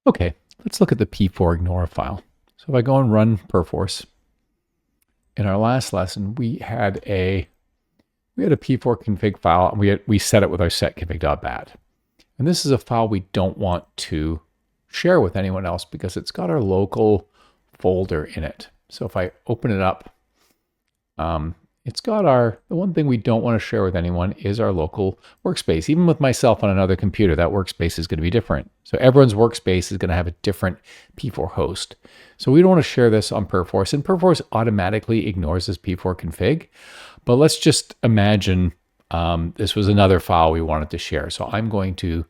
Okay, let's look at the P4Ignore file. So if I go and run Perforce, in our last lesson, we had a P4 config file, and we set it with our setconfig.bat. And this is a file we don't want to share with anyone else because it's got our local folder in it. So if I open it up, it's got the one thing we don't want to share with anyone is our local workspace. Even with myself on another computer, that workspace is going to be different. So everyone's workspace is going to have a different P4 host. So we don't want to share this on Perforce, and Perforce automatically ignores this P4 config. But let's just imagine this was another file we wanted to share. So I'm going to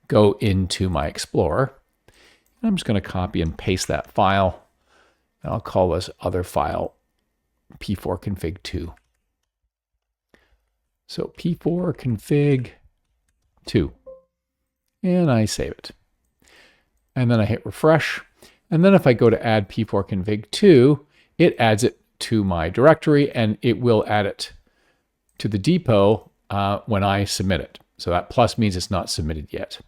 go into my Explorer. And I'm just going to copy and paste that file. And I'll call this other file P4 config 2. So P4 config 2. And I save it. And then I hit refresh. And then if I go to add P4 config 2, it adds it to my directory, and it will add it to the depot when I submit it. So that plus means it's not submitted yet.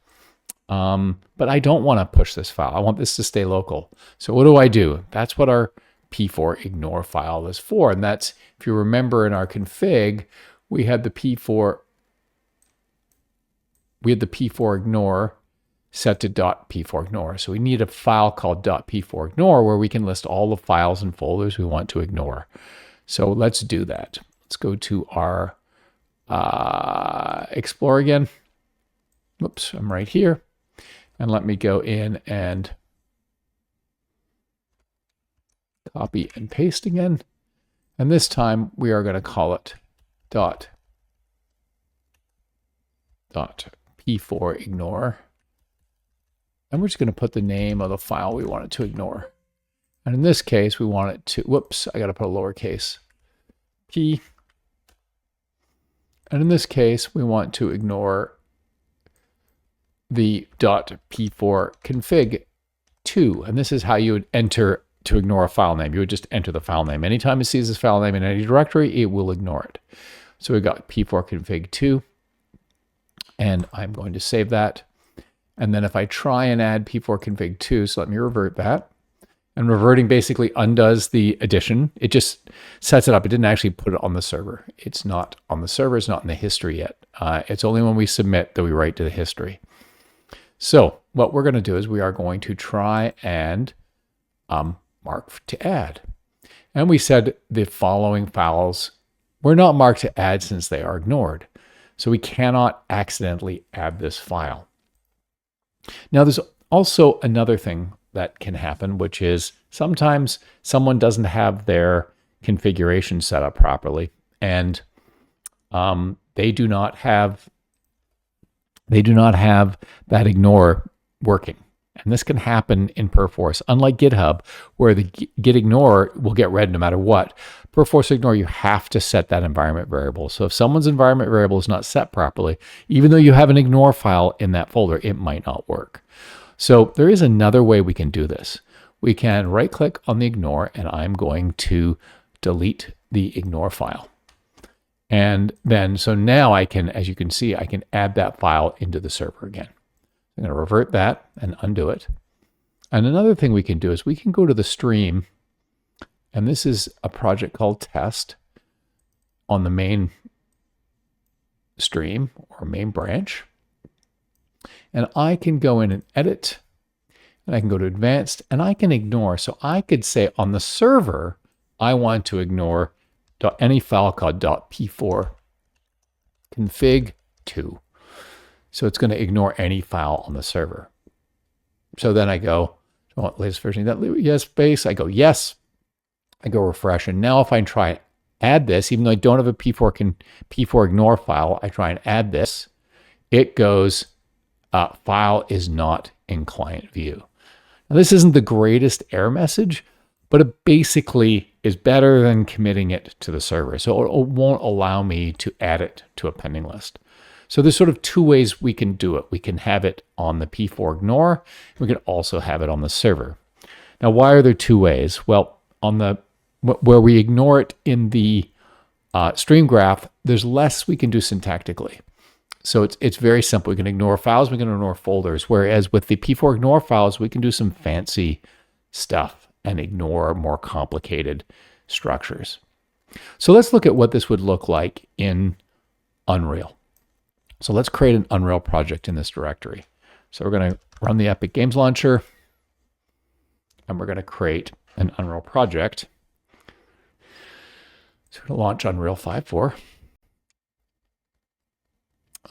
But I don't want to push this file. I want this to stay local. So what do? That's what our P4Ignore file is for. And that's, if you remember in our config, we had the P4Ignore set to .P4Ignore. So we need a file called .P4Ignore where we can list all the files and folders we want to ignore. So let's do that. Let's go to our Explorer again. Whoops, I'm right here. And let me go in and copy and paste again. And this time we are going to call it .P4Ignore. And we're just going to put the name of the file we want it to ignore. And in this case, we want it to, whoops, I got to put a lowercase p. And in this case, we want to ignore the .P4 config 2. And this is how you would enter to ignore a file name. You would just enter the file name. Anytime it sees this file name in any directory, it will ignore it. So we got P4 config 2. And I'm going to save that. And then if I try and add P4 config 2, so let me revert that. And reverting basically undoes the addition. It just sets it up. It didn't actually put it on the server. It's not on the server. It's not in the history yet. It's only when we submit that we write to the history. So what we're going to do is we are going to try and mark to add. And we said the following files were not marked to add since they are ignored. So we cannot accidentally add this file. Now there's also another thing that can happen, which is sometimes someone doesn't have their configuration set up properly, and they do not have that ignore working. And this can happen in Perforce. Unlike GitHub, where the git ignore will get read no matter what, Perforce ignore, you have to set that environment variable. So if someone's environment variable is not set properly, even though you have an ignore file in that folder, it might not work. So there is another way we can do this. We can right click on the ignore, and I'm going to delete the ignore file. And then, so now I can, as you can see, I can add that file into the server again. I'm going to revert that and undo it. And another thing we can do is we can go to the stream, and this is a project called test on the main stream or main branch. And I can go in and edit, and I can go to advanced, and I can ignore. So I could say on the server, I want to ignore any file called .P4 config 2. So it's going to ignore any file on the server. So then I go, I want latest version of that, yes, base. I go, yes. I go refresh. And now if I try and add this, even though I don't have a P4 ignore file, I try and add this, it goes, file is not in client view. Now this isn't the greatest error message, but it basically is better than committing it to the server. So it won't allow me to add it to a pending list. So there's sort of two ways we can do it. We can have it on the P4Ignore. We can also have it on the server. Now, why are there two ways? Well, on the where we ignore it in the stream graph, there's less we can do syntactically. So it's very simple. We can ignore files, we can ignore folders. Whereas with the P4Ignore files, we can do some fancy stuff and ignore more complicated structures. So let's look at what this would look like in Unreal. So let's create an Unreal project in this directory. So we're going to run the Epic Games Launcher, and we're going to create an Unreal project. So we're going to launch Unreal 5.4.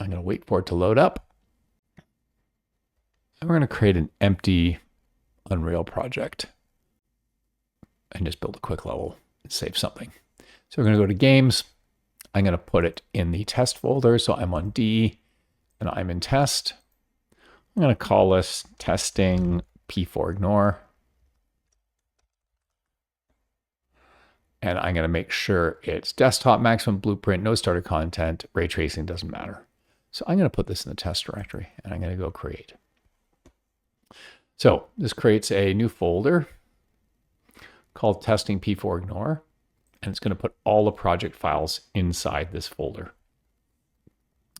I'm going to wait for it to load up. And we're going to create an empty Unreal project and just build a quick level and save something. So we're going to go to Games. I'm going to put it in the test folder. So I'm on D and I'm in test. I'm going to call this testing P4Ignore. And I'm going to make sure it's desktop, maximum blueprint, no starter content, ray tracing doesn't matter. So I'm going to put this in the test directory and I'm going to go create. So this creates a new folder called testing P4Ignore. And it's going to put all the project files inside this folder.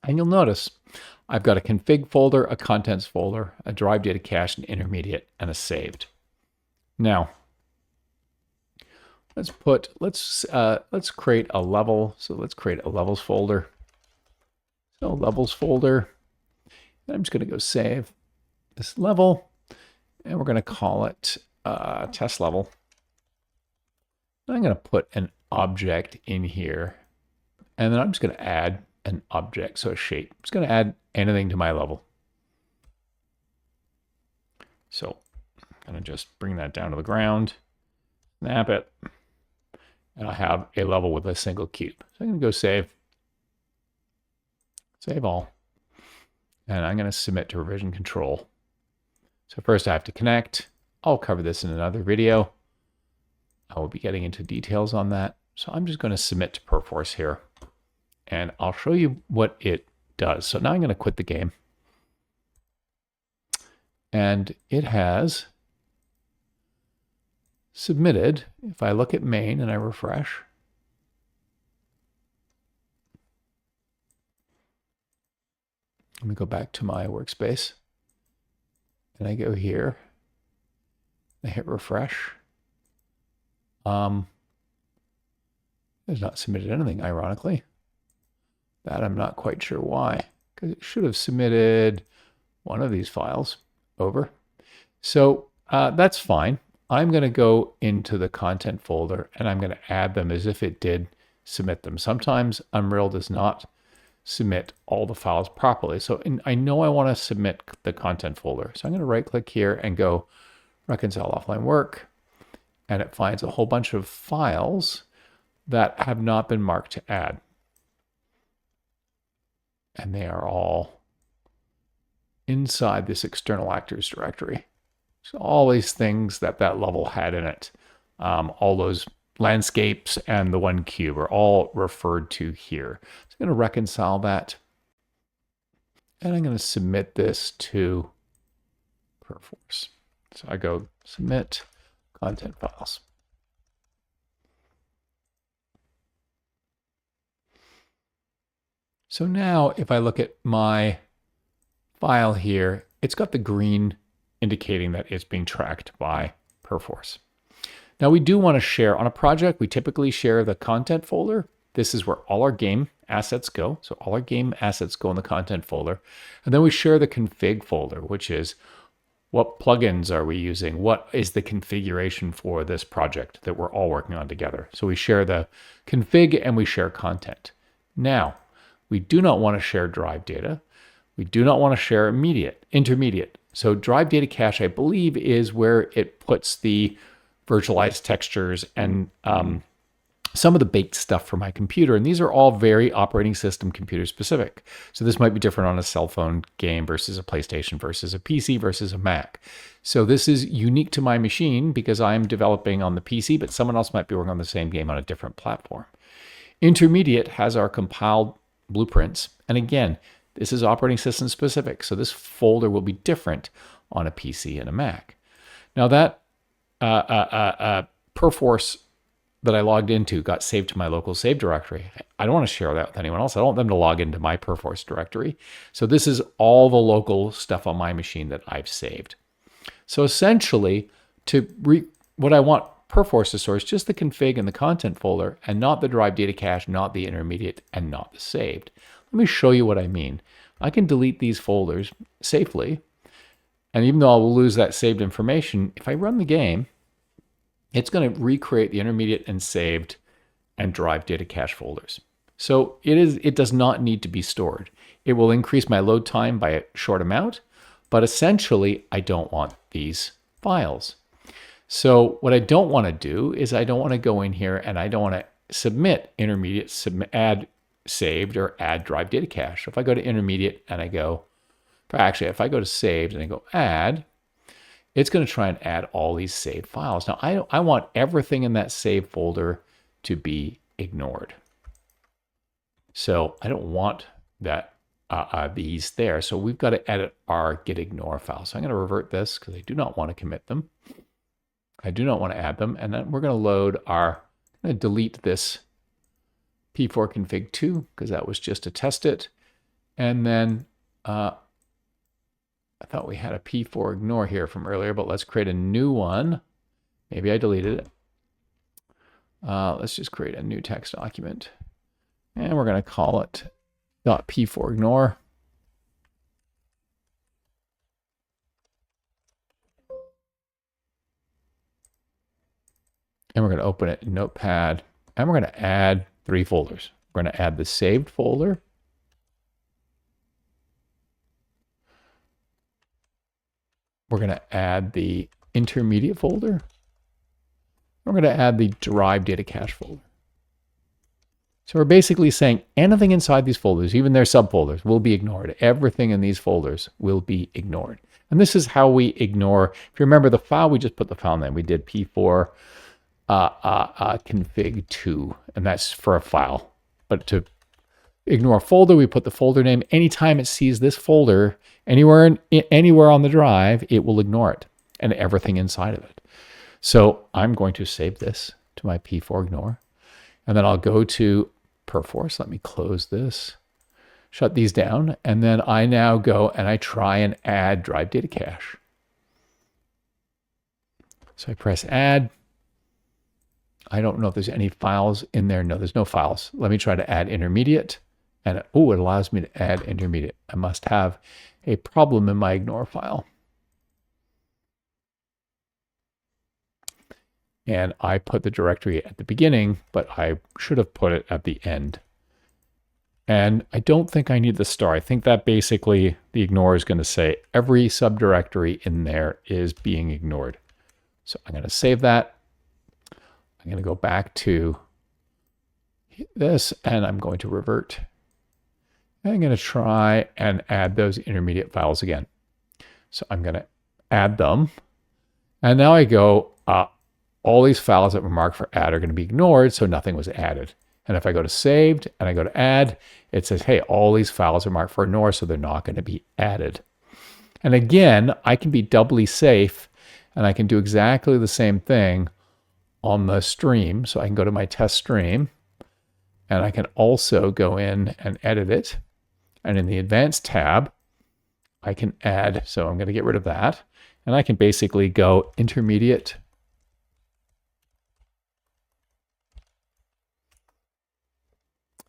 And you'll notice I've got a config folder, a contents folder, a drive data cache, an intermediate, and a saved. Now, let's create a level. So let's create a levels folder. So levels folder. And I'm just going to go save this level, and we're going to call it test level. I'm going to put an object in here, and then I'm just going to add an object, so a shape. I'm just going to add anything to my level. So I'm going to just bring that down to the ground, snap it, and I have a level with a single cube. So I'm going to go save all, and I'm going to submit to revision control. So first I have to connect. I'll cover this in another video. I will be getting into details on that. So I'm just going to submit to Perforce here, and I'll show you what it does. So now I'm going to quit the game, and it has submitted. If I look at main and I refresh, let me go back to my workspace, and I go here, I hit refresh. It's not submitted anything, ironically. That I'm not quite sure why, because it should have submitted one of these files over. So that's fine. I'm going to go into the content folder and I'm going to add them as if it did submit them. Sometimes Unreal does not submit all the files properly. So I know I want to submit the content folder. So I'm going to right click here and go reconcile offline work. And it finds a whole bunch of files that have not been marked to add. And they are all inside this external actors directory. So all these things that level had in it, all those landscapes and the one cube are all referred to here. So I'm going to reconcile that. And I'm going to submit this to Perforce. So I go submit content files. So now if I look at my file here, it's got the green indicating that it's being tracked by Perforce. Now we do want to share on a project. We typically share the content folder. This is where all our game assets go. So all our game assets go in the content folder. And then we share the config folder, which is what plugins are we using? What is the configuration for this project that we're all working on together? So we share the config and we share content. Now, we do not want to share drive data. We do not want to share intermediate. So drive data cache, I believe, is where it puts the virtualized textures and some of the baked stuff for my computer. And these are all very operating system computer specific. So this might be different on a cell phone game versus a PlayStation versus a PC versus a Mac. So this is unique to my machine because I'm developing on the PC, but someone else might be working on the same game on a different platform. Intermediate has our compiled blueprints. And again, this is operating system specific. So this folder will be different on a PC and a Mac. Now that Perforce that I logged into got saved to my local save directory. I don't want to share that with anyone else. I don't want them to log into my Perforce directory. So this is all the local stuff on my machine that I've saved. So essentially, what I want Perforce to store is just the config and the content folder, and not the derived data cache, not the intermediate, and not the saved. Let me show you what I mean. I can delete these folders safely, and even though I will lose that saved information, if I run the game, it's going to recreate the intermediate and saved and derived data cache folders. So it does not need to be stored. It will increase my load time by a short amount, but essentially I don't want these files. So what I don't want to do is I don't want to go in here and I don't want to submit intermediate, add saved or add derived data cache. So if I go to intermediate and I go, actually if I go to saved and I go add, it's going to try and add all these saved files. Now I want everything in that save folder to be ignored. So I don't want that these there. So we've got to edit our gitignore file. So I'm going to revert this because I do not want to commit them. I do not want to add them. And then we're going to load I'm going to delete this P4config2 because that was just to test it. And then I thought we had a P4Ignore here from earlier, but let's create a new one. Maybe I deleted it. Let's just create a new text document. And we're going to call it .P4Ignore. And we're going to open it in Notepad. And we're going to add 3 folders. We're going to add the saved folder. We're going to add the intermediate folder. We're going to add the derived data cache folder. So we're basically saying anything inside these folders, even their subfolders, will be ignored. Everything in these folders will be ignored. And this is how we ignore. If you remember the file, we just put the file name. We did P4 config2, and that's for a file. But to ignore a folder, we put the folder name. Anytime it sees this folder anywhere on the drive, it will ignore it and everything inside of it. So I'm going to save this to my P4Ignore, and then I'll go to Perforce. Let me close this, shut these down, and then I now go and I try and add derived data cache. So I press add. I don't know if there's any files in there. No, there's no files. Let me try to add intermediate. And it allows me to add intermediate. I must have a problem in my ignore file. And I put the directory at the beginning, but I should have put it at the end. And I don't think I need the star. I think that basically the ignore is going to say every subdirectory in there is being ignored. So I'm going to save that. I'm going to go back to this and I'm going to revert. I'm going to try and add those intermediate files again. So I'm going to add them. And now I go, all these files that were marked for add are going to be ignored, so nothing was added. And if I go to saved and I go to add, it says, hey, all these files are marked for ignore, so they're not going to be added. And again, I can be doubly safe, and I can do exactly the same thing on the stream. So I can go to my test stream, and I can also go in and edit it. And in the advanced tab, I can add, so I'm going to get rid of that. And I can basically go intermediate.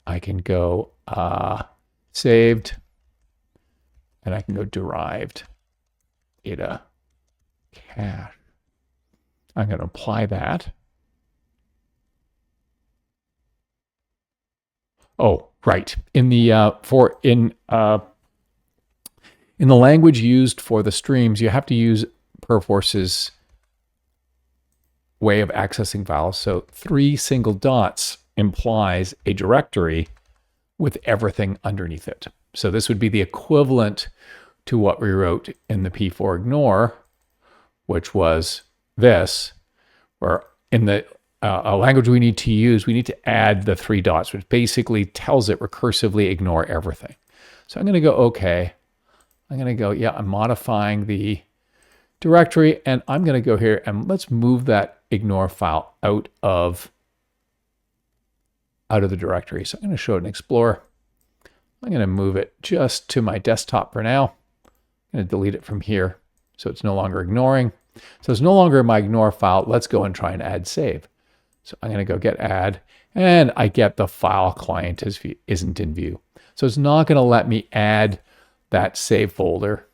I can go saved, and I can go derived data cache. I'm going to apply that. Oh, right. In the in the language used for the streams, you have to use Perforce's way of accessing files. So 3 single dots implies a directory with everything underneath it. So this would be the equivalent to what we wrote in the P4Ignore, which was this, where in the language we need to use, we need to add the 3 dots, which basically tells it recursively ignore everything. So I'm going to go OK. I'm going to go, yeah, I'm modifying the directory, and I'm going to go here and let's move that ignore file out of out of the directory. So I'm going to show it in Explorer. I'm going to move it just to my desktop for now. I'm going to delete it from here so it's no longer ignoring. So it's no longer in my ignore file. Let's go and try and add save. So I'm going to go get add, and I get the file client isn't in view. So it's not going to let me add that save folder.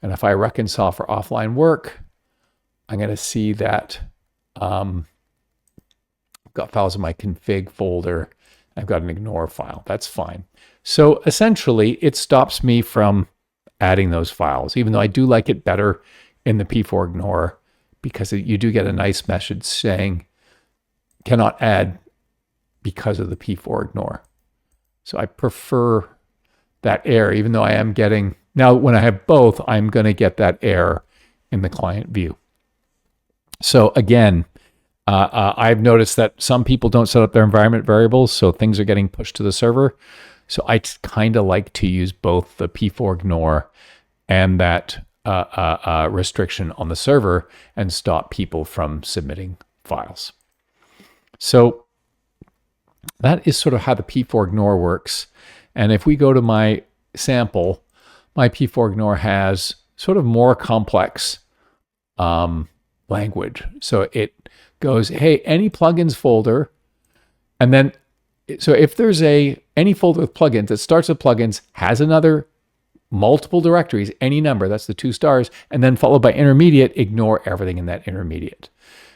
And if I reconcile for offline work, I'm going to see that I've got files in my config folder. I've got an ignore file. That's fine. So essentially, it stops me from adding those files, even though I do like it better in the P4Ignore, because you do get a nice message saying cannot add because of the P4Ignore. So I prefer that error, even though I am getting, now when I have both, I'm going to get that error in the client view. So again, I've noticed that some people don't set up their environment variables, so things are getting pushed to the server. So I kind of like to use both the P4Ignore and that restriction on the server and stop people from submitting files. So that is sort of how the P4Ignore works. And if we go to my sample, my P4Ignore has sort of more complex language. So it goes, hey, any plugins folder, and then, so if there's any folder with plugins that starts with plugins, has another multiple directories, any number, that's the 2 stars, and then followed by intermediate, ignore everything in that intermediate.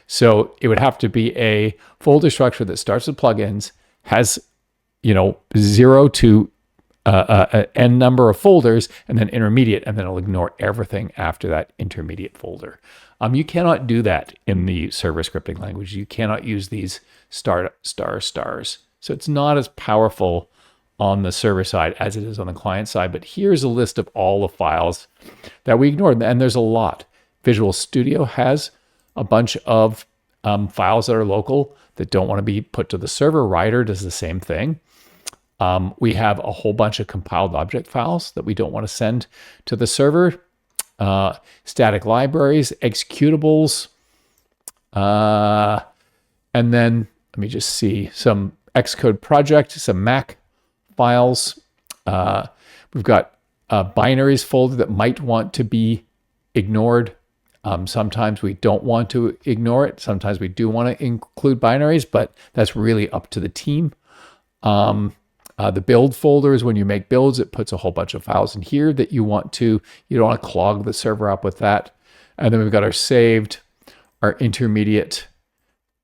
So it would have to be a folder structure that starts with plugins, has, 0 to n number of folders, and then intermediate, and then it'll ignore everything after that intermediate folder. You cannot do that in the server scripting language. You cannot use these stars. So it's not as powerful on the server side as it is on the client side. But here's a list of all the files that we ignored, and there's a lot. Visual Studio has a bunch of files that are local that don't want to be put to the server. Rider does the same thing. We have a whole bunch of compiled object files that we don't want to send to the server. Static libraries, executables, and then let me just see some Xcode project, some Mac files. We've got a binaries folder that might want to be ignored. Sometimes we don't want to ignore it. Sometimes we do want to include binaries, but that's really up to the team. The build folder is when you make builds, it puts a whole bunch of files in here that you don't want to clog the server up with that. And then we've got our saved, our intermediate,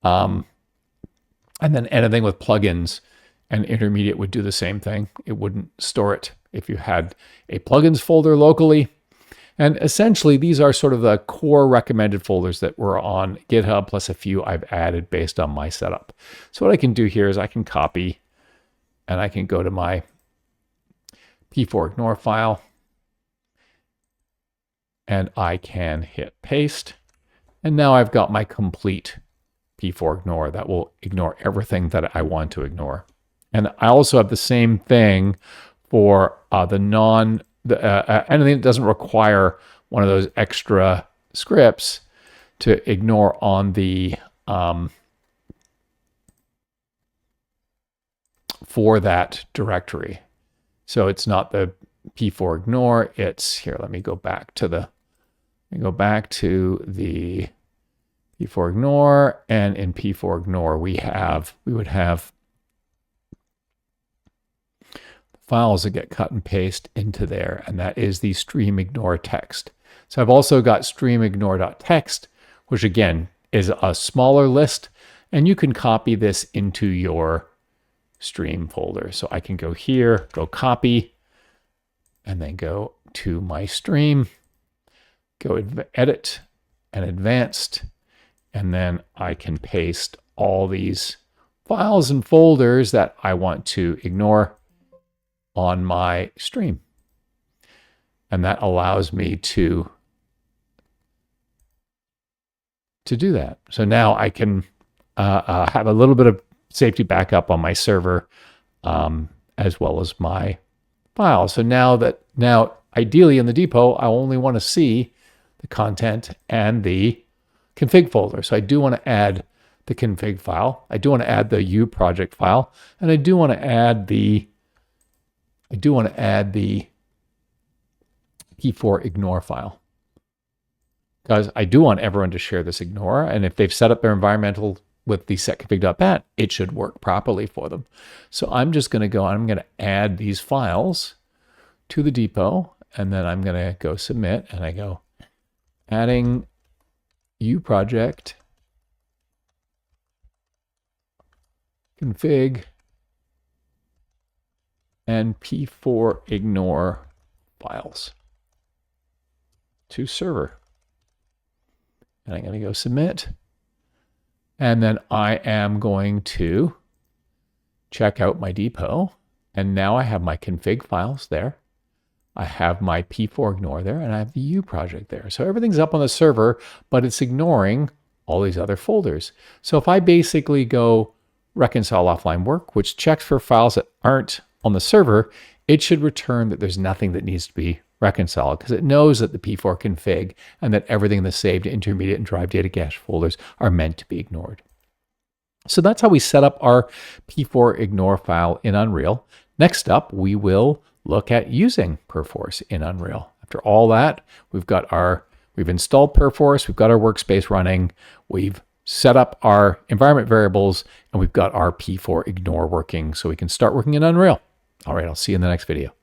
and then anything with plugins and intermediate would do the same thing. It wouldn't store it if you had a plugins folder locally. And essentially, these are sort of the core recommended folders that were on GitHub, plus a few I've added based on my setup. So what I can do here is I can copy, and I can go to my P4Ignore file, and I can hit paste. And now I've got my complete P4Ignore that will ignore everything that I want to ignore. And I also have the same thing for anything that doesn't require one of those extra scripts to ignore on the for that directory. So it's not the P4Ignore, it's here. Let me go back to the P4Ignore, and in P4Ignore we would have files that get cut and paste into there, and that is the stream ignore text. So I've also got stream ignore.txt, which again is a smaller list, and you can copy this into your stream folder. So I can go here, go copy, and then go to my stream, go edit and advanced, and then I can paste all these files and folders that I want to ignore on my stream. And that allows me to do that. So now I can have a little bit of safety backup on my server, as well as my files. So now ideally in the depot, I only want to see the content and the config folder. So I do want to add the config file. I do want to add the U project file, and I do want to add the P4Ignore file, because I do want everyone to share this ignore. And if they've set up their environmental with the setconfig.bat, it should work properly for them. So I'm just going to go, I'm going to add these files to the depot, and then I'm going to go submit, and I go adding U project config and P4Ignore files to server. And I'm going to go submit. And then I am going to check out my depot. And now I have my config files there. I have my P4Ignore there, and I have the U project there. So everything's up on the server, but it's ignoring all these other folders. So if I basically go reconcile offline work, which checks for files that aren't on the server, it should return that there's nothing that needs to be reconciled, because it knows that the P4 config and that everything in the saved, intermediate, and drive data cache folders are meant to be ignored. So that's how we set up our P4Ignore file in Unreal. Next up, we will look at using Perforce in Unreal. After all that, we've installed Perforce, we've got our workspace running, we've set up our environment variables, and we've got our P4Ignore working, so we can start working in Unreal. All right, I'll see you in the next video.